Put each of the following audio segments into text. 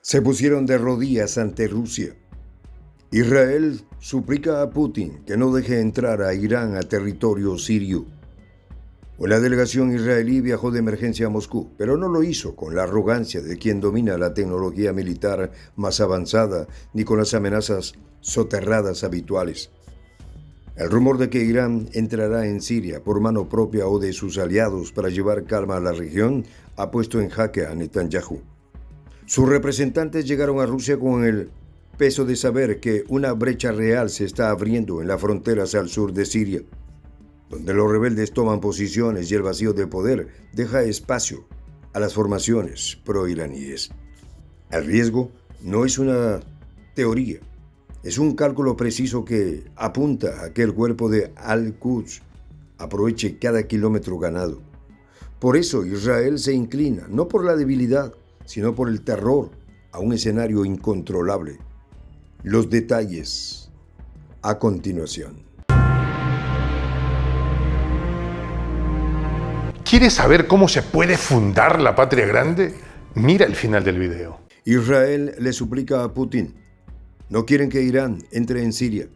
Se pusieron de rodillas ante Rusia. Israel suplica a Putin que no deje entrar a Irán a territorio sirio. La delegación israelí viajó de emergencia a Moscú, pero no lo hizo con la arrogancia de quien domina la tecnología militar más avanzada ni con las amenazas soterradas habituales. El rumor de que Irán entrará en Siria por mano propia o de sus aliados para llevar calma a la región ha puesto en jaque a Netanyahu. Sus representantes llegaron a Rusia con el peso de saber que una brecha real se está abriendo en las fronteras al sur de Siria, donde los rebeldes toman posiciones y el vacío de poder deja espacio a las formaciones pro-iraníes. El riesgo no es una teoría, es un cálculo preciso que apunta a que el cuerpo de Al-Quds aproveche cada kilómetro ganado. Por eso Israel se inclina, no por la debilidad, sino por el terror a un escenario incontrolable. Los detalles a continuación. ¿Quieres saber cómo se puede fundar la patria grande? Mira el final del video. Israel le suplica a Putin. No quieren que Irán entre en Siria.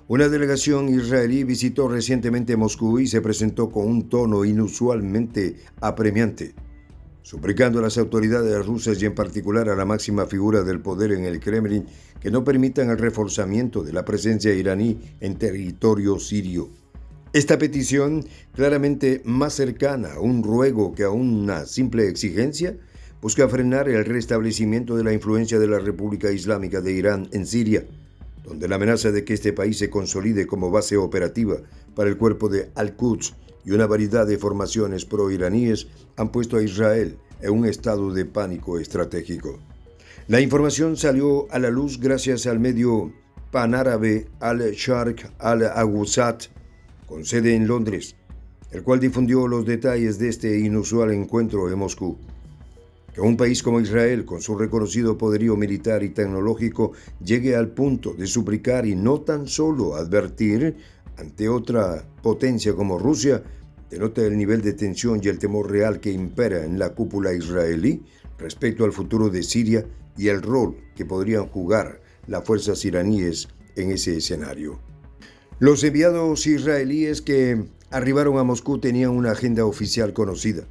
Una delegación israelí visitó recientemente Moscú y se presentó con un tono inusualmente apremiante, suplicando a las autoridades rusas y en particular a la máxima figura del poder en el Kremlin que no permitan el reforzamiento de la presencia iraní en territorio sirio. Esta petición, claramente más cercana a un ruego que a una simple exigencia, busca frenar el restablecimiento de la influencia de la República Islámica de Irán en Siria, donde la amenaza de que este país se consolide como base operativa para el cuerpo de Al-Quds y una variedad de formaciones pro-iraníes han puesto a Israel en un estado de pánico estratégico. La información salió a la luz gracias al medio panárabe Al-Sharq Al-Awsat, con sede en Londres, el cual difundió los detalles de este inusual encuentro en Moscú. Que un país como Israel, con su reconocido poderío militar y tecnológico, llegue al punto de suplicar y no tan solo advertir ante otra potencia como Rusia, denota el nivel de tensión y el temor real que impera en la cúpula israelí respecto al futuro de Siria y el rol que podrían jugar las fuerzas iraníes en ese escenario. Los enviados israelíes que arribaron a Moscú tenían una agenda oficial conocida: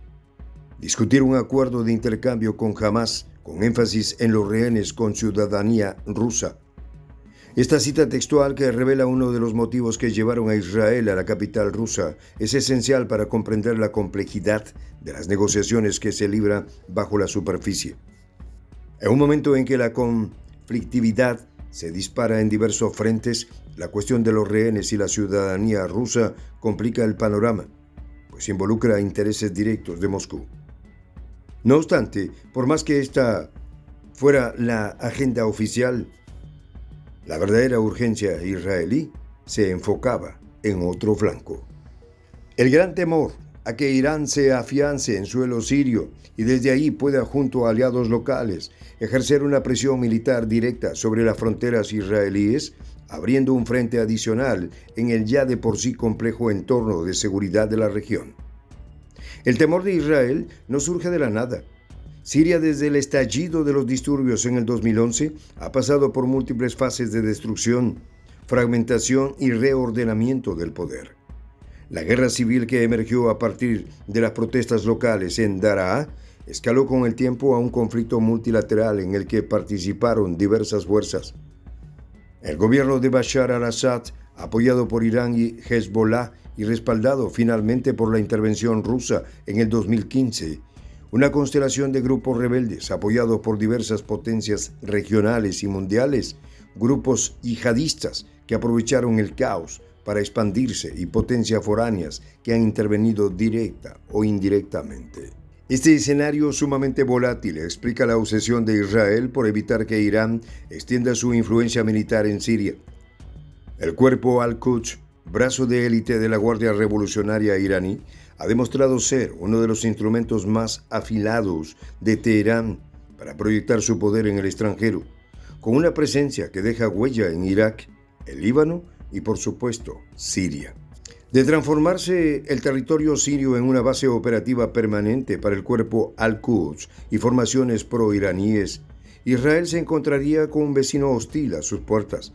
discutir un acuerdo de intercambio con Hamás, con énfasis en los rehenes con ciudadanía rusa. Esta cita textual, que revela uno de los motivos que llevaron a Israel a la capital rusa, es esencial para comprender la complejidad de las negociaciones que se libran bajo la superficie. En un momento en que la conflictividad se dispara en diversos frentes, la cuestión de los rehenes y la ciudadanía rusa complica el panorama, pues involucra intereses directos de Moscú. No obstante, por más que esta fuera la agenda oficial, la verdadera urgencia israelí se enfocaba en otro flanco. El gran temor a que Irán se afiance en suelo sirio y desde ahí pueda, junto a aliados locales, ejercer una presión militar directa sobre las fronteras israelíes, abriendo un frente adicional en el ya de por sí complejo entorno de seguridad de la región. El temor de Israel no surge de la nada. Siria, desde el estallido de los disturbios en el 2011, ha pasado por múltiples fases de destrucción, fragmentación y reordenamiento del poder. La guerra civil que emergió a partir de las protestas locales en Daraa escaló con el tiempo a un conflicto multilateral en el que participaron diversas fuerzas. El gobierno de Bashar al-Assad, apoyado por Irán y Hezbollah y respaldado finalmente por la intervención rusa en el 2015, una constelación de grupos rebeldes apoyados por diversas potencias regionales y mundiales, grupos yihadistas que aprovecharon el caos para expandirse y potencias foráneas que han intervenido directa o indirectamente. Este escenario sumamente volátil explica la obsesión de Israel por evitar que Irán extienda su influencia militar en Siria. El cuerpo Al-Quds, brazo de élite de la Guardia Revolucionaria iraní, ha demostrado ser uno de los instrumentos más afilados de Teherán para proyectar su poder en el extranjero, con una presencia que deja huella en Irak, el Líbano y, por supuesto, Siria. De transformarse el territorio sirio en una base operativa permanente para el cuerpo Al-Quds y formaciones pro-iraníes, Israel se encontraría con un vecino hostil a sus puertas,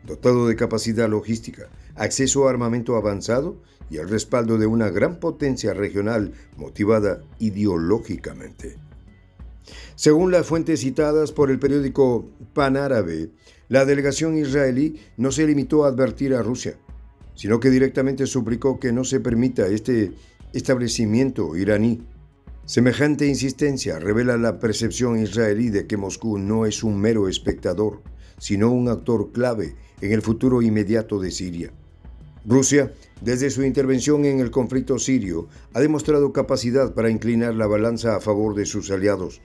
dotado de capacidad logística, acceso a armamento avanzado y el respaldo de una gran potencia regional motivada ideológicamente. Según las fuentes citadas por el periódico Pan-Árabe, la delegación israelí no se limitó a advertir a Rusia, sino que directamente suplicó que no se permita este establecimiento iraní. Semejante insistencia revela la percepción israelí de que Moscú no es un mero espectador, sino un actor clave en el futuro inmediato de Siria. Rusia, desde su intervención en el conflicto sirio, ha demostrado capacidad para inclinar la balanza a favor de sus aliados.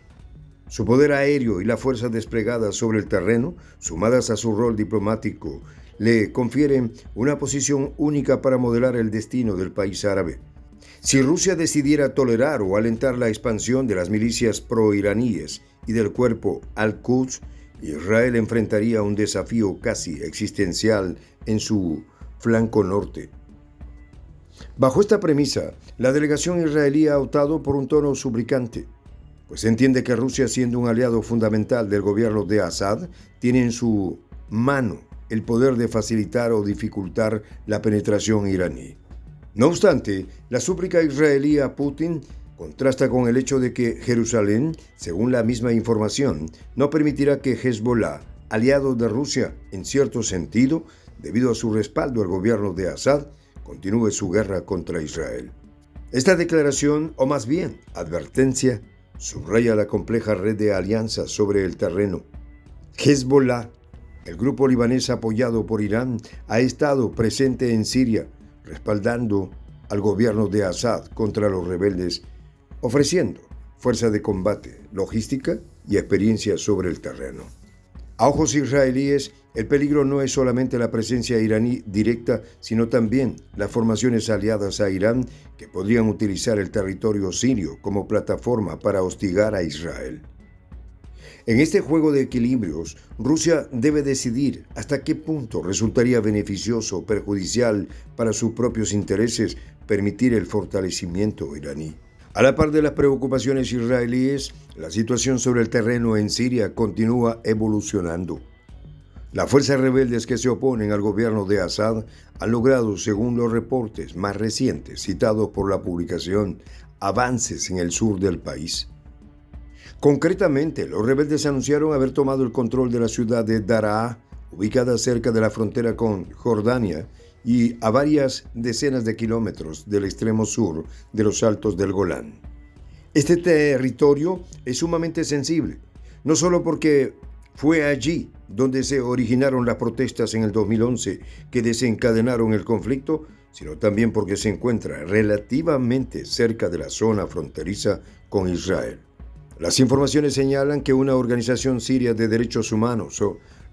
Su poder aéreo y la fuerza desplegada sobre el terreno, sumadas a su rol diplomático, le confieren una posición única para modelar el destino del país árabe. Si Rusia decidiera tolerar o alentar la expansión de las milicias pro-iraníes y del cuerpo Al-Quds, Israel enfrentaría un desafío casi existencial en su flanco norte. Bajo esta premisa, la delegación israelí ha optado por un tono suplicante, pues entiende que Rusia, siendo un aliado fundamental del gobierno de Assad, tiene en su mano el poder de facilitar o dificultar la penetración iraní. No obstante, la súplica israelí a Putin contrasta con el hecho de que Jerusalén, según la misma información, no permitirá que Hezbollah, aliado de Rusia en cierto sentido, debido a su respaldo al gobierno de Assad, continúe su guerra contra Israel. Esta declaración, o más bien advertencia, subraya la compleja red de alianzas sobre el terreno. Hezbollah, el grupo libanés apoyado por Irán, ha estado presente en Siria, respaldando al gobierno de Assad contra los rebeldes, ofreciendo fuerza de combate, logística y experiencia sobre el terreno. A ojos israelíes, el peligro no es solamente la presencia iraní directa, sino también las formaciones aliadas a Irán que podrían utilizar el territorio sirio como plataforma para hostigar a Israel. En este juego de equilibrios, Rusia debe decidir hasta qué punto resultaría beneficioso o perjudicial para sus propios intereses permitir el fortalecimiento iraní. A la par de las preocupaciones israelíes, la situación sobre el terreno en Siria continúa evolucionando. Las fuerzas rebeldes que se oponen al gobierno de Assad han logrado, según los reportes más recientes citados por la publicación, avances en el sur del país. Concretamente, los rebeldes anunciaron haber tomado el control de la ciudad de Daraa, ubicada cerca de la frontera con Jordania y a varias decenas de kilómetros del extremo sur de los Altos del Golán. Este territorio es sumamente sensible, no solo porque fue allí donde se originaron las protestas en el 2011 que desencadenaron el conflicto, sino también porque se encuentra relativamente cerca de la zona fronteriza con Israel. Las informaciones señalan que una organización siria de derechos humanos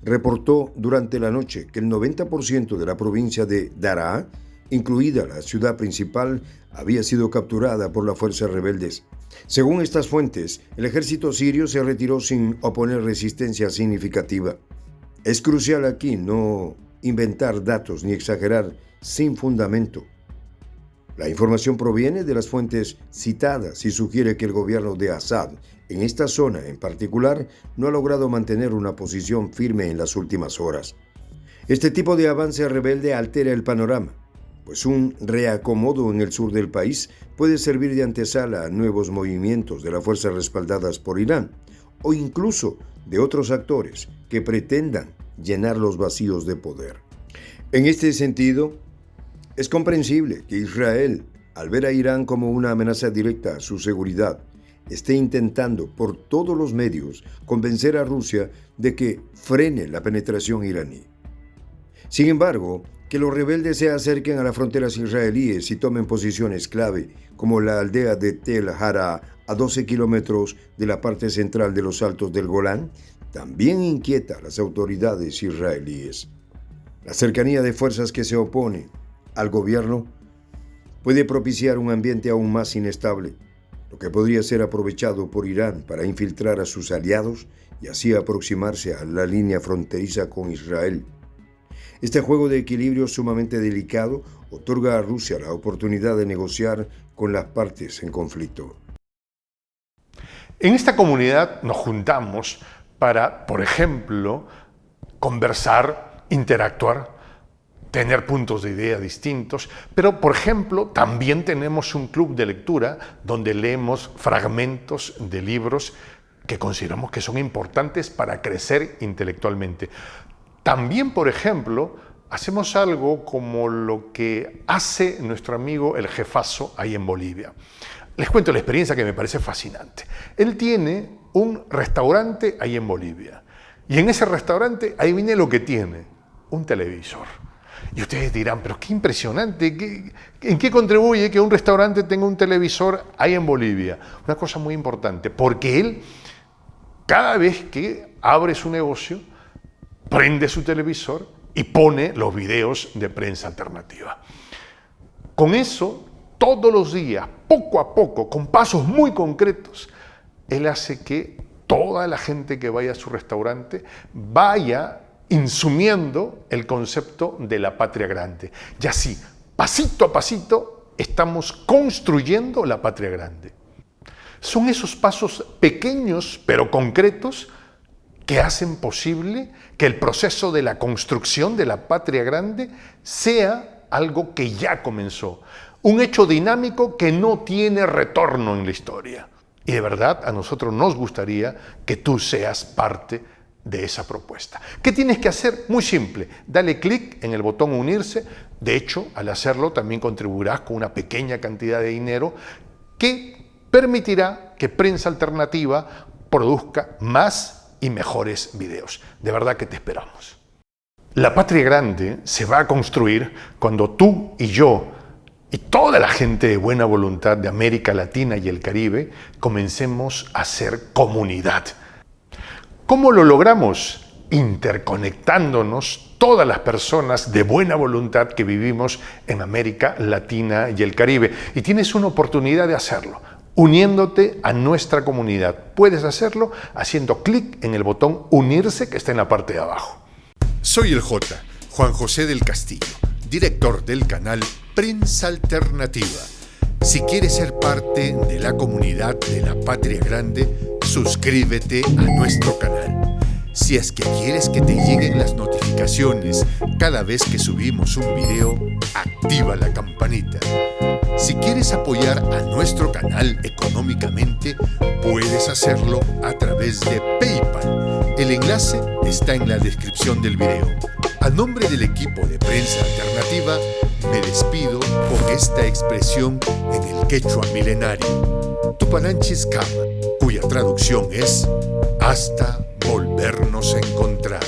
reportó durante la noche que el 90% de la provincia de Daraa, incluida la ciudad principal, había sido capturada por las fuerzas rebeldes. Según estas fuentes, el ejército sirio se retiró sin oponer resistencia significativa. Es crucial aquí no inventar datos ni exagerar sin fundamento. La información proviene de las fuentes citadas y sugiere que el gobierno de Assad, en esta zona en particular, no ha logrado mantener una posición firme en las últimas horas. Este tipo de avance rebelde altera el panorama, pues un reacomodo en el sur del país puede servir de antesala a nuevos movimientos de las fuerzas respaldadas por Irán, o incluso de otros actores que pretendan llenar los vacíos de poder. En este sentido, es comprensible que Israel, al ver a Irán como una amenaza directa a su seguridad, esté intentando por todos los medios convencer a Rusia de que frene la penetración iraní. Sin embargo, que los rebeldes se acerquen a las fronteras israelíes y tomen posiciones clave, como la aldea de Tel Hara, a 12 kilómetros de la parte central de los Altos del Golán, también inquieta a las autoridades israelíes. La cercanía de fuerzas que se oponen al gobierno puede propiciar un ambiente aún más inestable, lo que podría ser aprovechado por Irán para infiltrar a sus aliados y así aproximarse a la línea fronteriza con Israel. Este juego de equilibrio sumamente delicado otorga a Rusia la oportunidad de negociar con las partes en conflicto. En esta comunidad nos juntamos para, por ejemplo, conversar, interactuar, tener puntos de idea distintos, pero, por ejemplo, también tenemos un club de lectura donde leemos fragmentos de libros que consideramos que son importantes para crecer intelectualmente. También, por ejemplo, hacemos algo como lo que hace nuestro amigo el jefazo ahí en Bolivia. Les cuento la experiencia que me parece fascinante. Él tiene un restaurante ahí en Bolivia y en ese restaurante, ahí viene lo que tiene, un televisor. Y ustedes dirán, pero qué impresionante, ¿en qué contribuye que un restaurante tenga un televisor ahí en Bolivia? Una cosa muy importante, porque él, cada vez que abre su negocio, prende su televisor y pone los videos de prensa alternativa. Con eso, todos los días, poco a poco, con pasos muy concretos, él hace que toda la gente que vaya a su restaurante vaya insumiendo el concepto de la patria grande. Y así, pasito a pasito, estamos construyendo la patria grande. Son esos pasos pequeños pero concretos que hacen posible que el proceso de la construcción de la patria grande sea algo que ya comenzó. Un hecho dinámico que no tiene retorno en la historia. Y de verdad, a nosotros nos gustaría que tú seas parte de esa propuesta. ¿Qué tienes que hacer? Muy simple. Dale clic en el botón unirse. De hecho, al hacerlo también contribuirás con una pequeña cantidad de dinero que permitirá que Prensa Alternativa produzca más y mejores videos. De verdad que te esperamos. La patria grande se va a construir cuando tú y yo y toda la gente de buena voluntad de América Latina y el Caribe comencemos a ser comunidad. ¿Cómo lo logramos? Interconectándonos todas las personas de buena voluntad que vivimos en América Latina y el Caribe. Y tienes una oportunidad de hacerlo, uniéndote a nuestra comunidad. Puedes hacerlo haciendo clic en el botón unirse que está en la parte de abajo. Soy el J, Juan José del Castillo, director del canal Prensa Alternativa. Si quieres ser parte de la comunidad de la Patria Grande, suscríbete a nuestro canal. Si es que quieres que te lleguen las notificaciones cada vez que subimos un video, activa la campanita. Si quieres apoyar a nuestro canal económicamente, puedes hacerlo a través de PayPal. El enlace está en la descripción del video. A nombre del equipo de Prensa Alternativa, me despido con esta expresión en el quechua milenario, Tupananchis Kama, cuya traducción es hasta volvernos a encontrar.